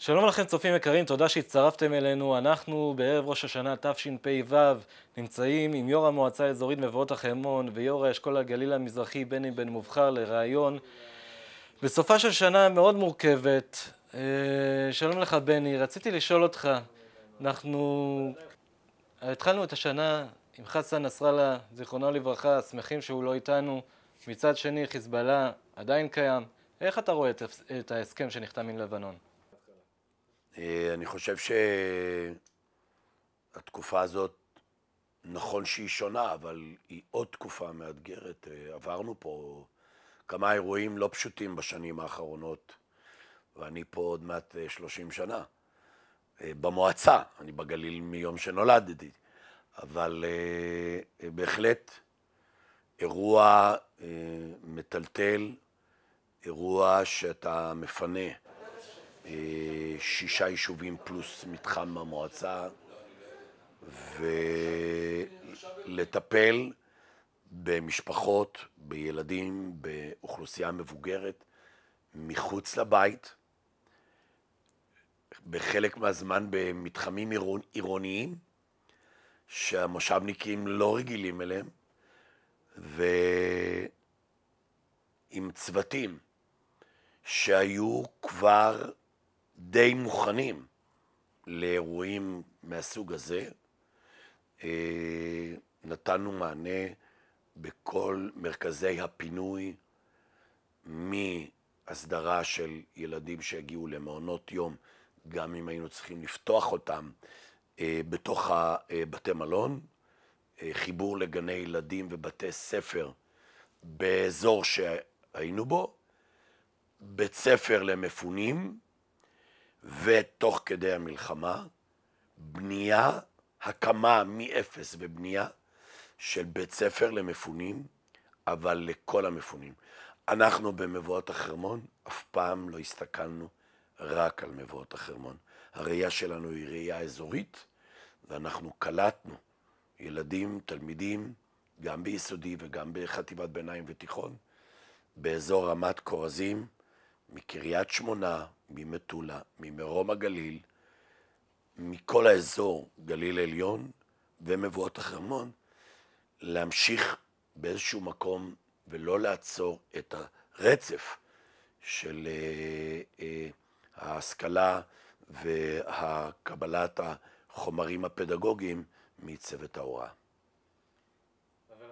שלום לכם צופים יקרים, תודה שהצטרפתם אלינו. אנחנו בערב ראש השנה תשפ"ו נמצאים עם יו"ר המועצה האזורית מבואות החרמון ויו"ר האשכול הגליל המזרחי בני בן מובחר לראיון בסופה של שנה מאוד מורכבת. שלום לך בני, רציתי לשאול אותך, אנחנו התחלנו את השנה עם חסן נסראללה, זיכרונו לברכה, שמחים שהוא לא איתנו. מצד שני חיזבאללה עדיין קיים. איך אתה רואה את ההסכם שנחתם עם לבנון? אני חושב שהתקופה הזאת, נכון שהיא שונה, אבל היא עוד תקופה מאתגרת. עברנו פה כמה אירועים לא פשוטים בשנים האחרונות, ואני פה עוד מעט 30 שנה. במועצה, אני בגליל מיום שנולדתי, אבל בהחלט אירוע מטלטל, אירוע שאתה מפנה 6 יישובים פלוס מתחם המועצה, ולטפל במשפחות, בילדים, באוכלוסייה מבוגרת, מחוץ לבית, בחלק מהזמן במתחמים עירוניים, שהמושבניקים לא רגילים אליהם, ועם צוותים שהיו כבר די מוכנים לאירועים מהסוג הזה. נתנו מענה בכל מרכזי הפינוי, מהסדרה של ילדים שהגיעו למעונות יום, גם אם היינו צריכים לפתוח אותם בתוך בתי מלון, חיבור לגני ילדים ובתי ספר באזור שהיינו בו, בית ספר למפונים, ותוך כדי המלחמה, בנייה, הקמה מאפס ובנייה של בית ספר למפונים, אבל לכל המפונים. אנחנו במבואות החרמון אף פעם לא הסתכלנו רק על מבואות החרמון. הראייה שלנו היא ראייה אזורית, ואנחנו קלטנו ילדים, תלמידים, גם ביסודי וגם בחטיבת ביניים ותיכון, באזור רמת כורזים, מקריית שמונה, ממטולה, ממרום הגליל, מכל האזור גליל עליון ומבואות החרמון, להמשיך באיזשהו מקום ולא לעצור את הרצף של ההשכלה והקבלת החומרים הפדגוגיים מצוות ההוראה. אבל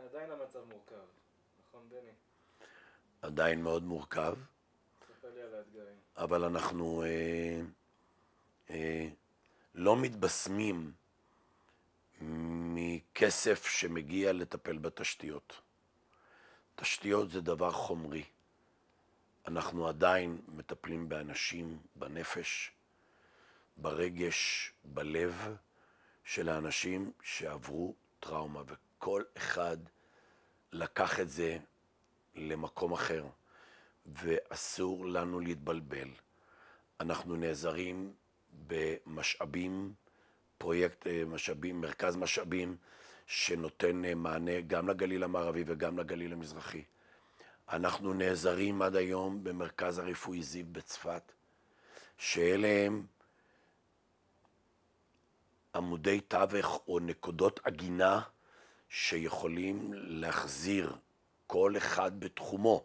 עדיין המצב מורכב, נכון בני? עדיין מאוד מורכב. ספר לי על האתגרים. אבל אנחנו לא מתבשמים מכסף שמגיע לטפל בתשתיות. תשתיות זה דבר חומרי. אנחנו עדיין מטפלים באנשים, בנפש, ברגש, בלב של האנשים שעברו טראומה, וכל אחד לקח את זה למקום אחר. ואסור לנו להתבלבל. אנחנו נעזרים במשאבים, פרויקט משאבים, מרכז משאבים, שנותן מענה גם לגליל המערבי וגם לגליל המזרחי. אנחנו נעזרים עד היום במרכז הרפואי זיו בצפת, שאלה הם עמודי תווך או נקודות עגינה שיכולים להחזיר כל אחד בתחומו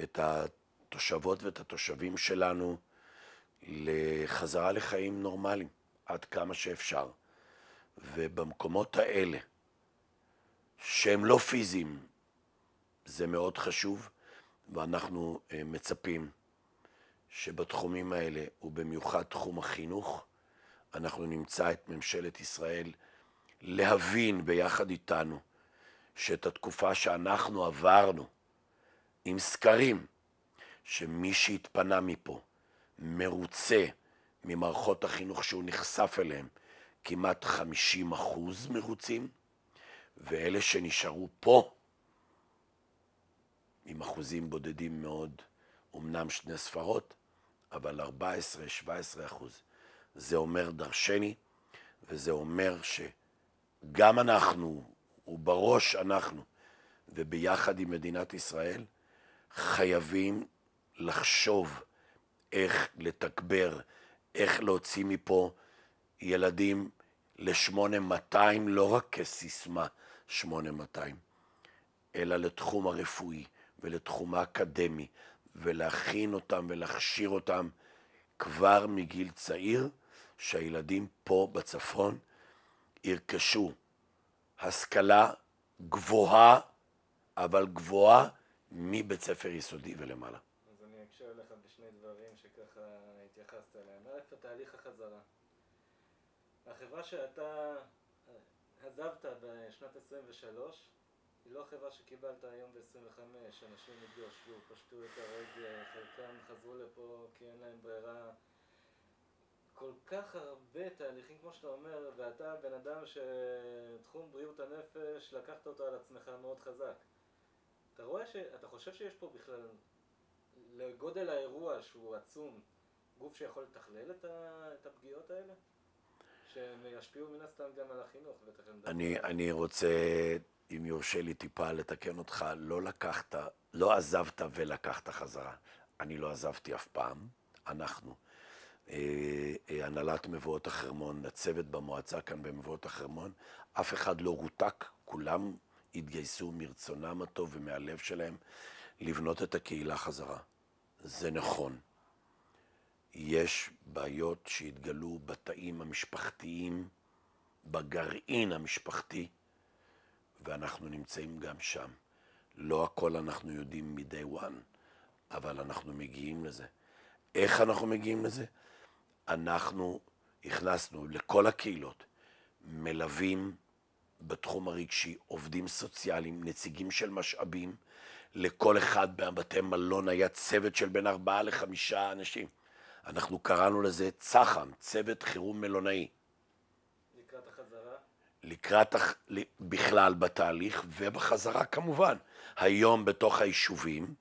את התושבות ואת התושבים שלנו לחזרה לחיים נורמליים, עד כמה שאפשר. ובמקומות האלה, שהם לא פיזיים, זה מאוד חשוב, ואנחנו מצפים שבתחומים האלה, ובמיוחד תחום החינוך, אנחנו נמצא את ממשלת ישראל להבין ביחד איתנו, שאת התקופה שאנחנו עברנו, עם סקרים, שמי שהתפנה מפה מרוצה ממערכות החינוך שהוא נחשף אליהם, כמעט 50% מרוצים, ואלה שנשארו פה, עם אחוזים בודדים מאוד, אמנם 2 ספרות, אבל 14-17%. זה אומר דרשני, וזה אומר שגם אנחנו, ובראש אנחנו, וביחד עם מדינת ישראל, חייבים לחשוב איך לתגבר, איך להוציא מפה ילדים ל-8200, לא רק כסיסמה 8200, אלא לתחום הרפואי ולתחום האקדמי, ולהכין אותם ולהכשיר אותם כבר מגיל צעיר, שהילדים פה בצפון ירכשו השכלה גבוהה, אבל גבוהה מבית ספר יסודי ולמעלה. אז אני אקשר לך בשני דברים שככה התייחסת אליהם. א', תהליך החזרה. החברה שאתה עזבת בשנת 23, היא לא חברה שקיבלת היום ב-25, אנשים התגרשו, פשטו את הרגל, חלקם חזרו לפה כי אין להם ברירה. כל כך הרבה תהליכים כמו שאתה אומר, ואתה בן אדם שתחום בריאות הנפש, לקחת אותו על עצמך מאוד חזק. אתה חושב שיש פה בכלל, לגודל האירוע שהוא עצום, גוף שיכול לתכלל את הפגיעות האלה? שהם ישפיעו מן הסתם גם על החינוך. אני רוצה, אם יורשה לי טיפה לתקן אותך, לא עזבת ולקחת חזרה. אני לא עזבתי אף פעם, אנחנו. הנהלת מבואות החרמון, הצוות במועצה כאן במבואות החרמון, אף אחד לא רותק, כולם התגייסו מרצונם הטוב ומהלב שלהם לבנות את הקהילה חזרה. זה נכון. יש בעיות שהתגלו בתאים המשפחתיים, בגרעין המשפחתי, ואנחנו נמצאים גם שם. לא הכל אנחנו יודעים מ-day one, אבל אנחנו מגיעים לזה. איך אנחנו מגיעים לזה? אנחנו הכנסנו לכל הקהילות, מלווים בתחום הרגשי, עובדים סוציאליים, נציגים של משאבים, לכל אחד בבתי מלון היה צוות של בין 4 ל-5 אנשים. אנחנו קראנו לזה צח"ם, צוות חירום מלונאי. לקראת החזרה? בכלל בתהליך ובחזרה כמובן. היום בתוך היישובים,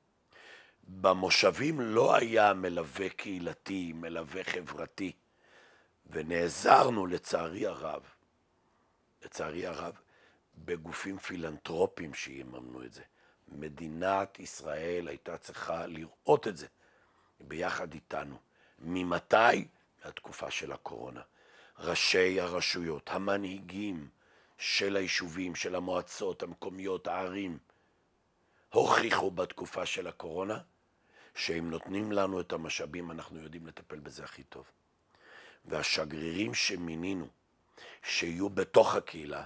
במושבים לא היה מלווה קהילתי, מלווה חברתי, ונעזרנו לצערי הרב, בגופים פילנטרופיים שיממנו את זה. מדינת ישראל הייתה צריכה לראות את זה ביחד איתנו. ממתי? מהתקופה של הקורונה. ראשי הרשויות, המנהיגים של היישובים, של המועצות המקומיות, הערים, הוכיחו בתקופה של הקורונה שהם נותנים לנו את המשאבים, אנחנו יודעים לטפל בזה הכי טוב. והשגרירים שמינינו, שיהיו בתוך הקהילה,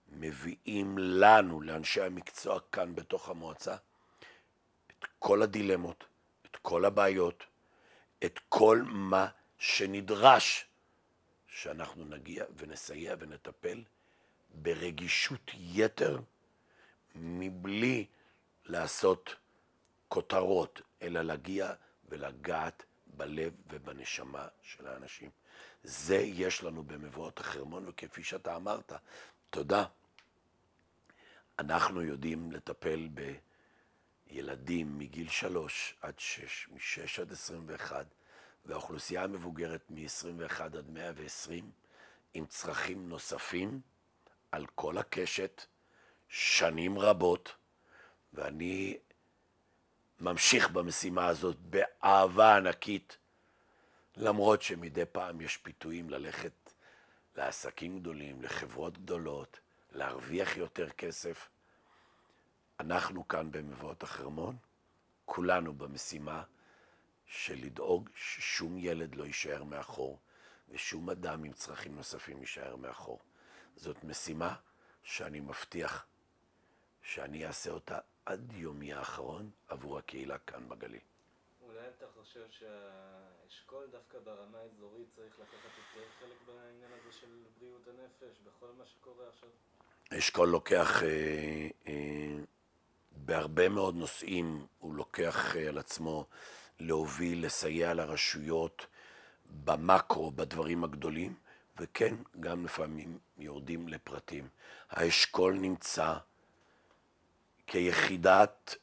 מביאים לנו, לאנשי המקצוע כאן בתוך המועצה, את כל הדילמות, את כל הבעיות, את כל מה שנדרש, שאנחנו נגיע ונסייע ונטפל ברגישות יתר, מבלי לעשות כותרות, אלא להגיע ולגעת בלב ובנשמה של האנשים. זה יש לנו במבואות החרמון, וכפי שאתה אמרת, תודה. אנחנו יודעים לטפל בילדים מגיל 3 עד 6, מ-6 עד 21, והאוכלוסייה המבוגרת מ-21 עד 120, עם צרכים נוספים על כל הקשת, שנים רבות, ואני ממשיך במשימה הזאת באהבה ענקית, למרות שמדי פעם יש פיתויים ללכת לעסקים גדולים, לחברות גדולות, להרוויח יותר כסף. אנחנו כאן במבואות החרמון, כולנו במשימה של לדאוג ששום ילד לא יישאר מאחור, ושום אדם עם צרכים נוספים יישאר מאחור. זאת משימה שאני מבטיח שאני אעשה אותה עד יומי האחרון עבור הקהילה כאן בגליל. אולי אתה חושב שהאשכול דווקא ברמה האזורית צריך לקחת יותר חלק בעניין הזה של בריאות הנפש, בכל מה שקורה עכשיו? האשכול לוקח, בהרבה מאוד נושאים, הוא לוקח על עצמו להוביל, לסייע לרשויות במקרו, בדברים הגדולים, וכן, גם לפעמים יורדים לפרטים. האשכול נמצא כיחידת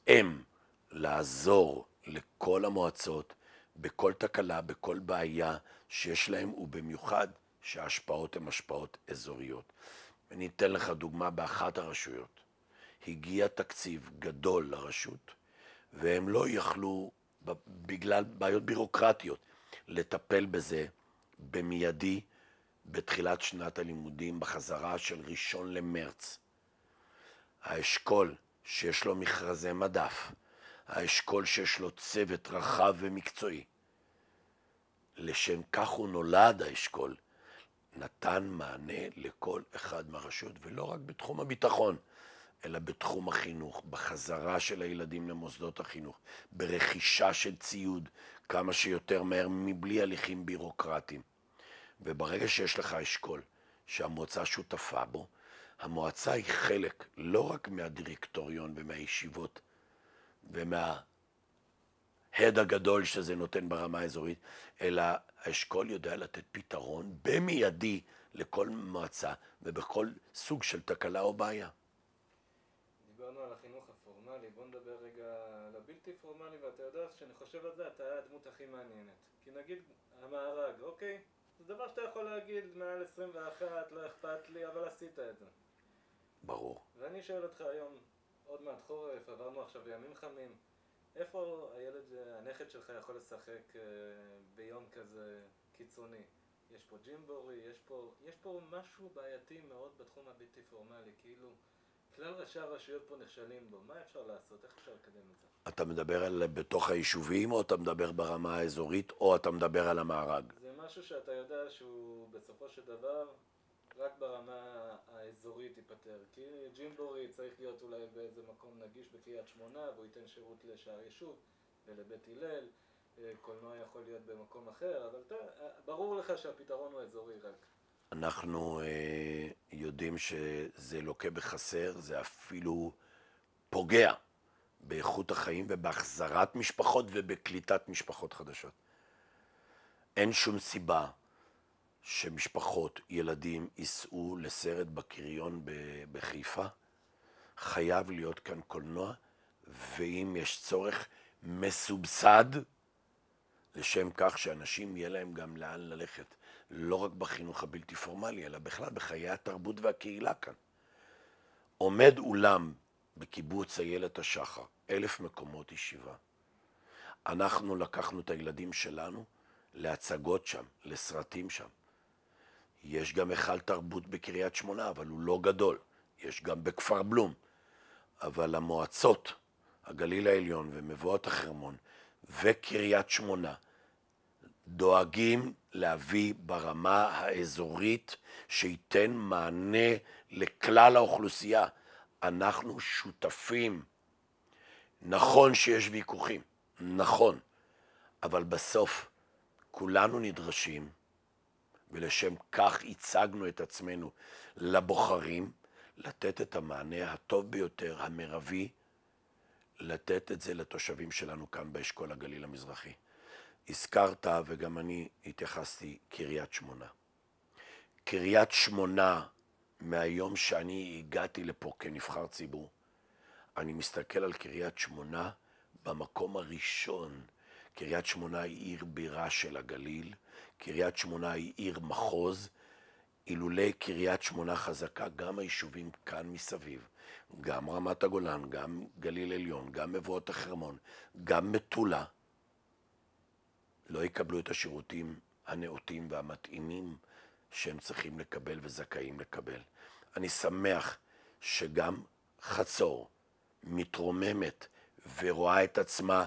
לעזור לכל המועצות בכל תקלה, בכל בעיה שיש להם, ובמיוחד שההשפעות הן השפעות אזוריות. אני אתן לך דוגמה באחת הרשויות. הגיע תקציב גדול לרשות, והם לא יכלו בגלל בעיות בירוקרטיות, לטפל בזה במיידי בתחילת שנת הלימודים, בחזרה של 1 למרץ. האשכול שיש לו מכרזי מדף, האשכול שיש לו צוות רחב ומקצועי, לשם כך הוא נולד האשכול, נתן מענה לכל אחד מהרשויות, ולא רק בתחום הביטחון, אלא בתחום החינוך, בחזרה של הילדים למוסדות החינוך, ברכישה של ציוד כמה שיותר מהר מבלי הליכים בירוקרטיים. וברגע שיש לך אשכול שהמועצה שותפה בו, המועצה היא חלק לא רק מהדירקטוריון ומהישיבות ומההד הגדול שזה נותן ברמה האזורית, אלא האשכול יודע לתת פתרון במיידי לכל מועצה ובכל סוג של תקלה או בעיה. דיברנו על החינוך הפורמלי, בוא נדבר רגע על הבלתי פורמלי, ואתה יודע שאני חושב על זה, אתה הדמות הכי מעניינת. כי נגיד המארג, אוקיי? זה דבר שאתה יכול להגיד מעל 21, לא אכפת לי, אבל עשית את זה. ברור. ואני שואל אותך היום, עוד מעט חורף, עברנו עכשיו ימים חמים, איפה הנכד שלך יכול לשחק ביום כזה קיצוני? יש פה ג'ימבורי, יש פה משהו בעייתי מאוד בתחום הבלתי פורמלי, כאילו כלל ראשי הרשויות פה נכשלים בו, מה אפשר לעשות? איך אפשר לקדם את זה? אתה מדבר על בתוך היישובים, או אתה מדבר ברמה האזורית, או אתה מדבר על המארג? זה משהו שאתה יודע שהוא בסופו של דבר רק ברמה האזורית ייפטר, כי ג'ימבורי צריך להיות אולי באיזה מקום נגיש בקריית שמונה, והוא ייתן שירות לשער יישוב ולבית הלל, קולנוע יכול להיות במקום אחר, אבל ברור לך שהפתרון הוא אזורי רק. אנחנו יודעים שזה לוקה בחסר, זה אפילו פוגע באיכות החיים ובהחזרת משפחות ובקליטת משפחות חדשות. אין שום סיבה שמשפחות, ילדים ייסעו לסרט בקריון בחיפה. חייב להיות כאן קולנוע, ואם יש צורך מסובסד, לשם כך שאנשים יהיה להם גם לאן ללכת. לא רק בחינוך הבלתי פורמלי, אלא בכלל בחיי התרבות והקהילה כאן. עומד אולם בקיבוץ איילת השחר, 1,000 מקומות ישיבה. אנחנו לקחנו את הילדים שלנו להצגות שם, לסרטים שם. יש גם היכל תרבות בקריית שמונה, אבל הוא לא גדול. יש גם בכפר בלום. אבל המועצות, הגליל העליון ומבואות החרמון וקריית שמונה, דואגים להביא ברמה האזורית שייתן מענה לכלל האוכלוסייה. אנחנו שותפים. נכון שיש ויכוחים, נכון, אבל בסוף כולנו נדרשים, ולשם כך הצגנו את עצמנו לבוחרים, לתת את המענה הטוב ביותר, המרבי, לתת את זה לתושבים שלנו כאן באשכול הגליל המזרחי. הזכרת, וגם אני התייחסתי, קריית שמונה. קריית שמונה, מהיום שאני הגעתי לפה כנבחר ציבור, אני מסתכל על קריית שמונה במקום הראשון. קריית שמונה היא עיר בירה של הגליל, קריית שמונה היא עיר מחוז. אילולי קריית שמונה חזקה, גם היישובים כאן מסביב, גם רמת הגולן, גם גליל עליון, גם מבואות החרמון, גם מטולה, לא יקבלו את השירותים הנאותים והמתאימים שהם צריכים לקבל וזכאים לקבל. אני שמח שגם חצור מתרוממת ורואה את עצמה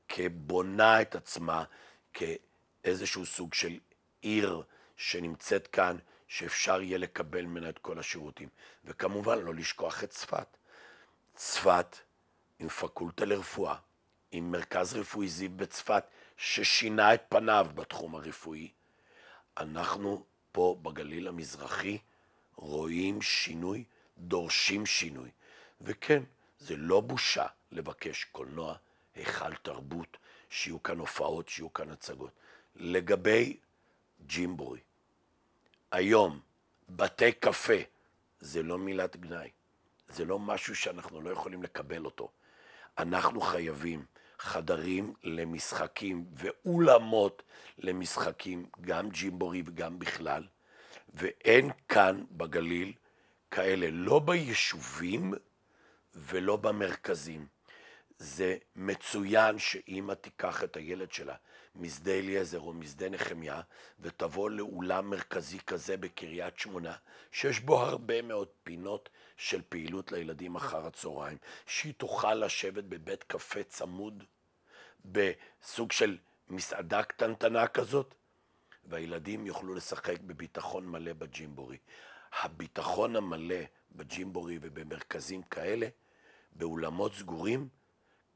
כבונה את עצמה כאיזשהו סוג של עיר שנמצאת כאן, שאפשר יהיה לקבל ממנה את כל השירותים. וכמובן לא לשכוח את צפת. צפת עם פקולטה לרפואה, עם מרכז רפואי זיו בצפת, ששינה את פניו בתחום הרפואי. אנחנו פה בגליל המזרחי רואים שינוי, דורשים שינוי. וכן, זה לא בושה לבקש קולנוע, היכל תרבות, שיהיו כאן הופעות, שיהיו כאן הצגות. לגבי ג'ימבורי, היום בתי קפה זה לא מילת גנאי, זה לא משהו שאנחנו לא יכולים לקבל אותו. אנחנו חייבים חדרים למשחקים ואולמות למשחקים, גם ג'ימבורי וגם בכלל, ואין כאן בגליל כאלה, לא ביישובים ולא במרכזים. זה מצוין שאמא תיקח את הילד שלה משדה אליעזר או משדה נחמיה ותבוא לאולם מרכזי כזה בקריית שמונה שיש בו הרבה מאוד פינות של פעילות לילדים אחר הצהריים, שהיא תוכל לשבת בבית קפה צמוד בסוג של מסעדה קטנטנה כזאת והילדים יוכלו לשחק בביטחון מלא בג'ימבורי. הביטחון המלא בג'ימבורי ובמרכזים כאלה באולמות סגורים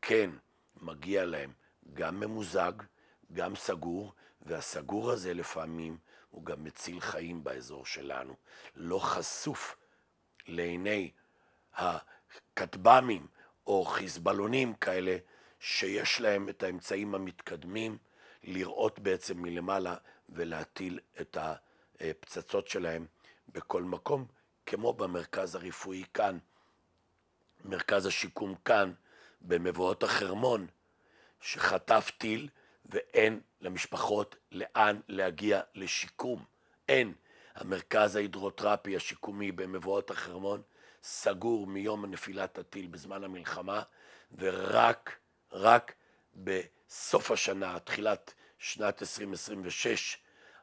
כן, מגיע להם גם ממוזג, גם סגור, והסגור הזה לפעמים הוא גם מציל חיים באזור שלנו. לא חשוף לעיני הכטב"מים או חיזבאללונים כאלה שיש להם את האמצעים המתקדמים לראות בעצם מלמעלה ולהטיל את הפצצות שלהם בכל מקום, כמו במרכז הרפואי כאן, מרכז השיקום כאן, במבואות החרמון, שחטף טיל ואין למשפחות לאן להגיע לשיקום. אין. המרכז ההידרותרפי השיקומי במבואות החרמון סגור מיום נפילת הטיל בזמן המלחמה, ורק בסוף השנה, תחילת שנת 2026,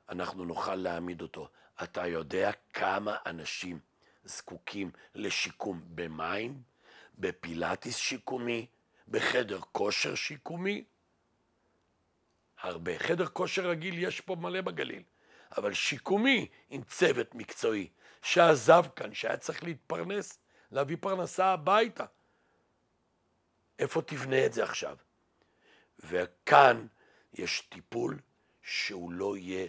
אנחנו נוכל להעמיד אותו. אתה יודע כמה אנשים זקוקים לשיקום במים? בפילאטיס שיקומי, בחדר כושר שיקומי, הרבה. חדר כושר רגיל יש פה מלא בגליל, אבל שיקומי עם צוות מקצועי שעזב כאן, שהיה צריך להתפרנס, להביא פרנסה הביתה. איפה תבנה את זה עכשיו? וכאן יש טיפול שהוא לא יהיה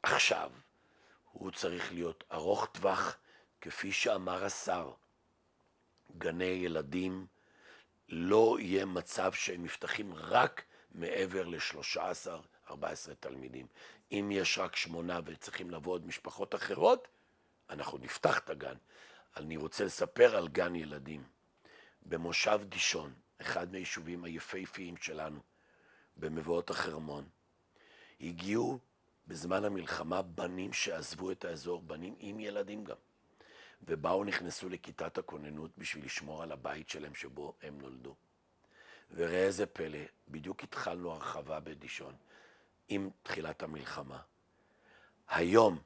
עכשיו, הוא צריך להיות ארוך טווח, כפי שאמר השר. גני ילדים לא יהיה מצב שהם נפתחים רק מעבר ל-13-14 תלמידים. אם יש רק 8 וצריכים לבוא עוד משפחות אחרות, אנחנו נפתח את הגן. אני רוצה לספר על גן ילדים במושב דישון, אחד מהיישובים היפהפיים שלנו, במבואות החרמון. הגיעו בזמן המלחמה בנים שעזבו את האזור, בנים עם ילדים גם. ובאו נכנסו לכיתת הכוננות בשביל לשמור על הבית שלהם שבו הם נולדו. וראה איזה פלא, בדיוק התחלנו הרחבה בדישון עם תחילת המלחמה. היום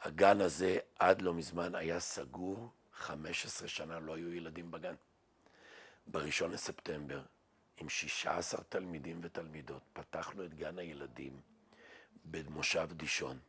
הגן הזה עד לא מזמן היה סגור, 15 שנה לא היו ילדים בגן. בראשון לספטמבר, עם 16 תלמידים ותלמידות, פתחנו את גן הילדים במושב דישון.